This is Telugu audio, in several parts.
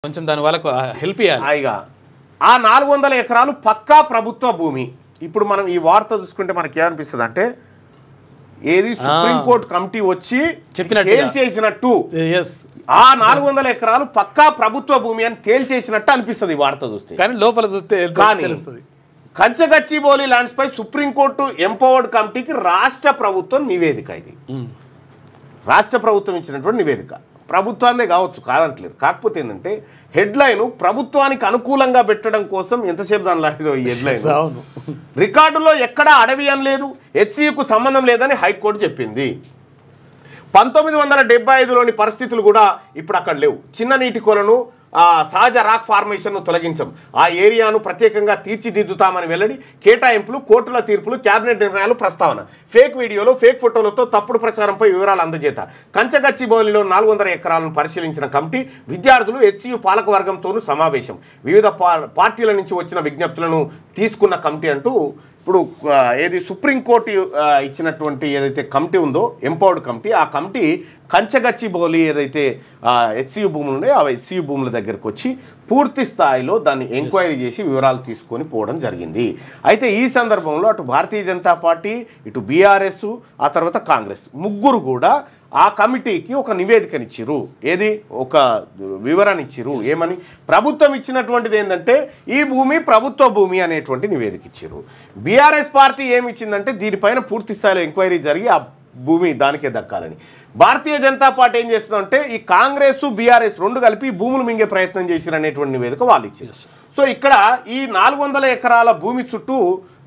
కొంచెం దాని వాళ్ళకు హెల్ప్ చేయాలి. హాయిగా ఆ 400 ఎకరాలు పక్కా ప్రభుత్వ భూమి. ఇప్పుడు మనం ఈ వార్త చూసుకుంటే మనకి ఏమనిపిస్తుంది అంటే ఏది సుప్రీంకోర్టు కమిటీ వచ్చి తేల్చేసినట్టు ఆ 400 ఎకరాలు పక్కా ప్రభుత్వ భూమి అని తేల్చేసినట్టు అనిపిస్తుంది ఈ వార్త చూస్తే. కానీ లోపల చూస్తే కానీ కంచగచ్చిబౌలి ల్యాండ్స్ పై సుప్రీంకోర్టు ఎంపవర్డ్ కమిటీకి రాష్ట్ర ప్రభుత్వం నివేదిక. ఇది రాష్ట్ర ప్రభుత్వం ఇచ్చినటువంటి నివేదిక. ప్రభుత్వాన్నే కావచ్చు, కాదంటలేదు. కాకపోతే ఏంటంటే హెడ్లైన్ ప్రభుత్వానికి అనుకూలంగా పెట్టడం కోసం ఎంతసేపు దాని లాంటిదో ఈ హెడ్లైన్. రికార్డులో ఎక్కడా అడవి అని లేదు, హెచ్సియుకు సంబంధం లేదని హైకోర్టు చెప్పింది. 1975లోని పరిస్థితులు కూడా ఇప్పుడు అక్కడ లేవు. చిన్న నీటి కొలను సహజ రాక్ ఫార్మేషన్ను తొలగించం, ఆ ఏరియాను ప్రత్యేకంగా తీర్చిదిద్దుతామని వెల్లడి, కేటాయింపులు, కోర్టుల తీర్పులు, క్యాబినెట్ నిర్ణయాలు ప్రస్తావన, ఫేక్ వీడియోలు, ఫేక్ ఫోటోలతో తప్పుడు ప్రచారంపై వివరాలు అందజేత. కంచగచ్చిబౌలిలో 400 ఎకరాలను పరిశీలించిన కమిటీ విద్యార్థులు, హెచ్సియు పాలకవర్గంతోనూ సమావేశం, వివిధ పార్టీల నుంచి వచ్చిన విజ్ఞప్తులను తీసుకున్న కమిటీ అంటూ ఇప్పుడు ఏది సుప్రీంకోర్టు ఇచ్చినటువంటి ఏదైతే కమిటీ ఉందో ఎంపవర్డ్ కమిటీ, ఆ కమిటీ కంచగచ్చిబౌలి ఏదైతే హెచ్సియు భూములు ఉన్నాయో ఆ హెచ్సియు భూముల దగ్గరకు వచ్చి పూర్తి స్థాయిలో దాన్ని ఎంక్వైరీ చేసి వివరాలు తీసుకొని పోవడం జరిగింది. అయితే ఈ సందర్భంలో అటు భారతీయ జనతా పార్టీ, ఇటు బీఆర్ఎస్, ఆ తర్వాత కాంగ్రెస్ ముగ్గురు కూడా ఆ కమిటీకి ఒక నివేదికనిచ్చిర్రు. ఏది ఒక వివరణ ఇచ్చిర్రు. ఏమని? ప్రభుత్వం ఇచ్చినటువంటిది ఏంటంటే ఈ భూమి ప్రభుత్వ భూమి అనేటువంటి నివేదిక ఇచ్చిర్రు. బీఆర్ఎస్ పార్టీ ఏమి ఇచ్చిందంటే దీనిపైన పూర్తి స్థాయిలో ఎంక్వైరీ జరిగి ఆ భూమి దానికే దక్కాలని. భారతీయ జనతా పార్టీ ఏం చేస్తుందంటే ఈ కాంగ్రెస్ బీఆర్ఎస్ రెండు కలిపి భూములు మింగే ప్రయత్నం చేసిరు అనేటువంటి నివేదిక వాళ్ళు ఇచ్చారు. సో ఇక్కడ ఈ 400 ఎకరాల భూమి చుట్టూ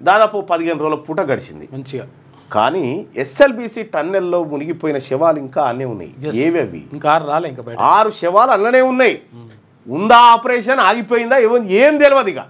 దాదాపు 15 రోజుల పూట గడిచింది మంచిగా. కానీ ఎస్ఎల్బిసి టన్నెల్లో మునిగిపోయిన శవాలు ఇంకా అన్నీ ఉన్నాయి. ఏవేవి? ఇంకా 6 రాలే, ఇంకా 6 శవాలు అన్ననే ఉన్నాయి. ఉందా ఆపరేషన్, ఆగిపోయిందా, ఏం తెలియదు. ఇక